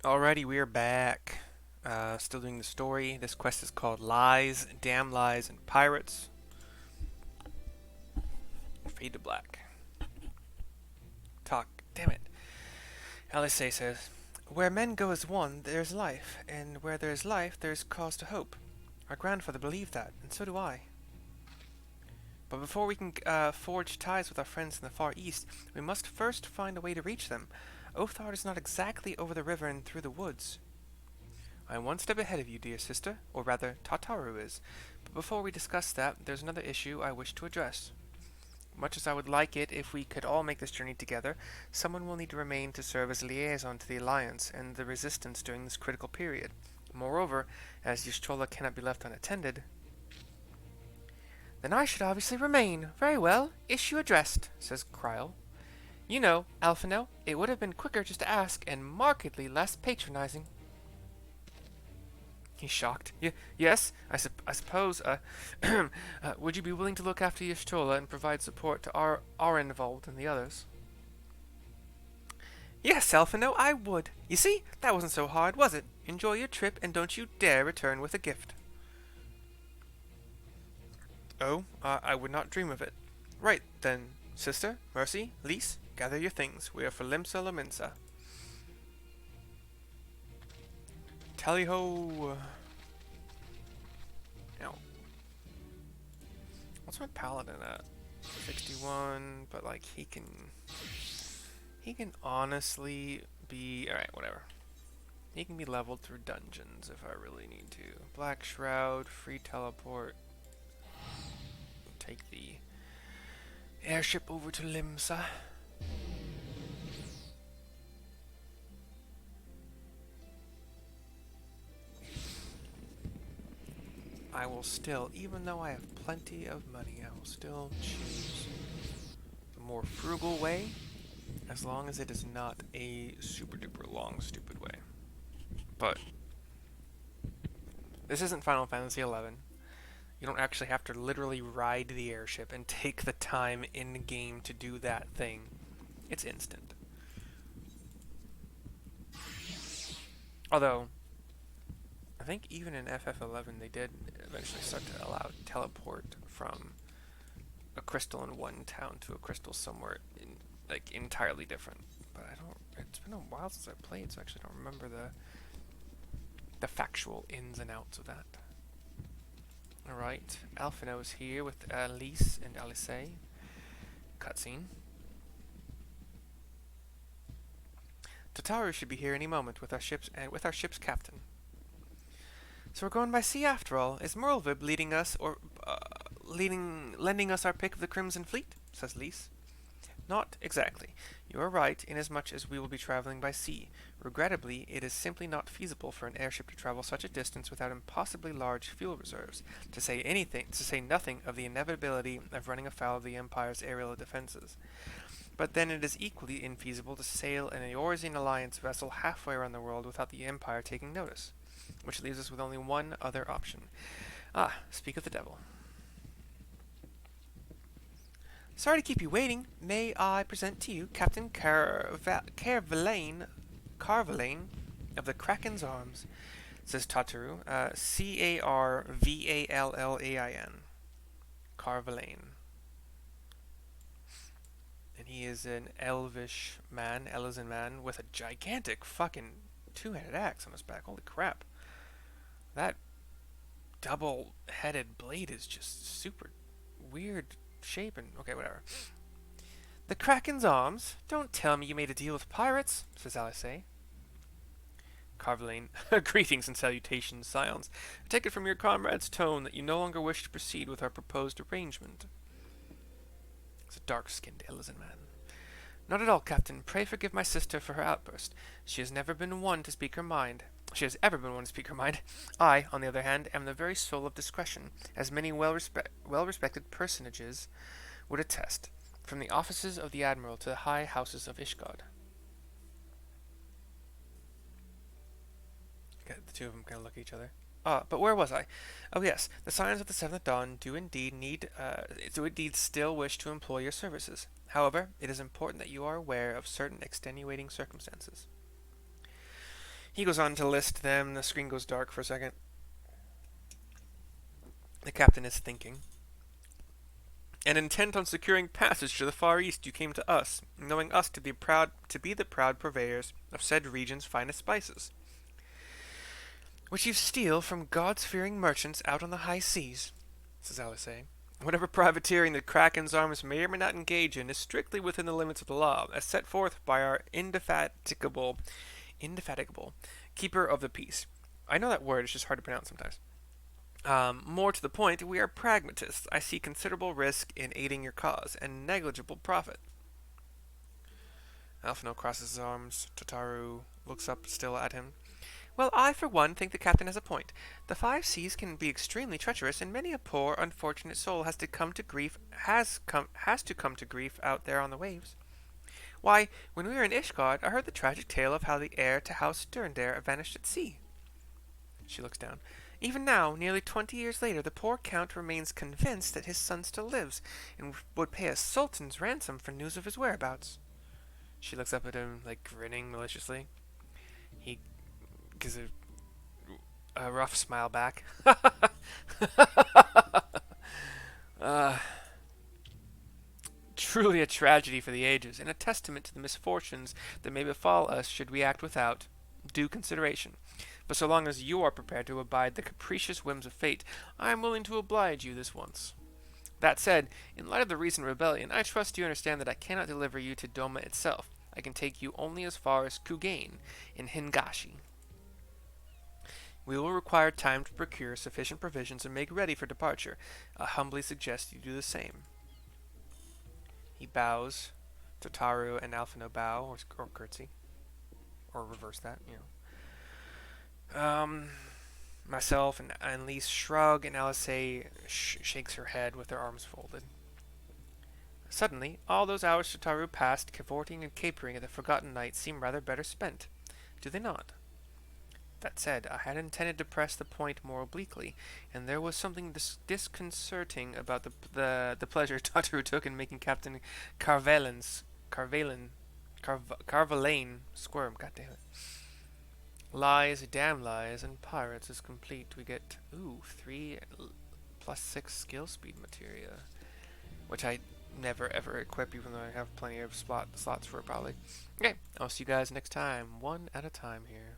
Alrighty, we are back. Still doing the story. This quest is called Lies, Damn Lies, and Pirates. Fade to black. Talk. Damn it. Alice says, "Where men go as one, there's life, and where there's life, there's cause to hope. Our grandfather believed that, and so do I. But before we can forge ties with our friends in the Far East, we must first find a way to reach them. Othard is not exactly over the river and through the woods. I am one step ahead of you, dear sister, or rather, Tataru is. But before we discuss that, there's another issue I wish to address. Much as I would like it if we could all make this journey together, someone will need to remain to serve as liaison to the Alliance and the Resistance during this critical period. Moreover, as Y'shtola cannot be left unattended, then I should obviously remain. Very well, issue addressed, says Kryle. You know, Alphinaud, it would have been quicker just to ask, and markedly less patronizing. He's shocked. Yes, I suppose. Would you be willing to look after Y'shtola and provide support to our involved and the others? Yes, Alphinaud, I would. You see, that wasn't so hard, was it? Enjoy your trip, and don't you dare return with a gift. Oh, I would not dream of it. Right, then, sister, Mercy, Lise, gather your things. We are for Limsa Lominsa. Tally-ho! Now, what's my paladin at? 61, but like he can honestly be, alright, whatever. He can be leveled through dungeons if I really need to. Black Shroud, free teleport. Take the airship over to Limsa. I will still, even though I have plenty of money, I will still choose the more frugal way, as long as it is not a super duper long stupid way. But this isn't Final Fantasy XI. You don't actually have to literally ride the airship and take the time in the game to do that thing. It's instant. Although, I think even in FF11 they did eventually start to allow teleport from a crystal in one town to a crystal somewhere like entirely different. But I don't. It's been a while since I played, so I actually don't remember the factual ins and outs of that. Alright, Alphinaud is here with Lise and Alice. Cutscene. Tataru should be here any moment with our ship's captain. So we're going by sea after all. Is Merlvib leading us, or lending us our pick of the Crimson Fleet? Says Lise. Not exactly. You are right, inasmuch as we will be traveling by sea. Regrettably, it is simply not feasible for an airship to travel such a distance without impossibly large fuel reserves, to say nothing of the inevitability of running afoul of the Empire's aerial defenses. But then it is equally infeasible to sail an Eorzean Alliance vessel halfway around the world without the Empire taking notice, which leaves us with only one other option. Ah, speak of the devil. Sorry to keep you waiting. May I present to you Captain Carvalane of the Kraken's Arms, says Tataru. Carvallain. Carvalane. And he is an elvish man, Elizan man, with a gigantic fucking two-headed axe on his back. Holy crap. That double-headed blade is just super weird shape and okay, whatever. The Kraken's Arms? Don't tell me you made a deal with pirates, says Alice. Carvalane, greetings and salutations, scions. I take it from your comrade's tone that you no longer wish to proceed with our proposed arrangement. It's a dark-skinned Elizan man. Not at all, Captain. Pray forgive my sister for her outburst. She has never been one to speak her mind. She has ever been one to speak her mind. I, on the other hand, am the very soul of discretion, as many well-respected personages would attest, from the offices of the Admiral to the high houses of Ishgard. Okay, the two of them kind of look at each other. But where was I? Oh yes, the Scions of the Seventh Dawn do indeed still wish to employ your services. However, it is important that you are aware of certain extenuating circumstances. He goes on to list them. The screen goes dark for a second. The captain is thinking. And intent on securing passage to the Far East, you came to us, knowing us to be the proud purveyors of said region's finest spices, which you steal from God-fearing merchants out on the high seas, says Alise. Whatever privateering the Kraken's arms may or may not engage in is strictly within the limits of the law, as set forth by our indefatigable keeper of the peace. I know that word, it's just hard to pronounce sometimes. More to the point, we are pragmatists. I see considerable risk in aiding your cause, and negligible profit. Alphinaud crosses his arms. Tataru looks up still at him. Well, I, for one, think the captain has a point. The five seas can be extremely treacherous, and many a poor, unfortunate soul has to come to grief out there on the waves. Why, when we were in Ishgard, I heard the tragic tale of how the heir to House Sterndare vanished at sea. She looks down. Even now, nearly 20 years later, the poor count remains convinced that his son still lives, and would pay a sultan's ransom for news of his whereabouts. She looks up at him, grinning maliciously. He gives a rough smile back. Truly a tragedy for the ages, and a testament to the misfortunes that may befall us should we act without due consideration. But so long as you are prepared to abide the capricious whims of fate, I am willing to oblige you this once. That said, in light of the recent rebellion, I trust you understand that I cannot deliver you to Doma itself. I can take you only as far as Kugain in Hingashi. We will require time to procure sufficient provisions and make ready for departure. I humbly suggest you do the same. He bows. Tataru and Alphinaud bow, or curtsy. Or reverse that, Myself and Lise shrug, and Alise shakes her head with her arms folded. Suddenly, all those hours Tataru passed cavorting and capering at the forgotten night seem rather better spent. Do they not? That said, I had intended to press the point more obliquely, and there was something disconcerting about the pleasure Tataru took in making Captain Carvalane squirm. God damn it. Lies, damn lies, and pirates is complete. We get 3 plus 6 skill speed materia, which I never ever equip, even though I have plenty of slots for it probably. Okay, I'll see you guys next time, one at a time here.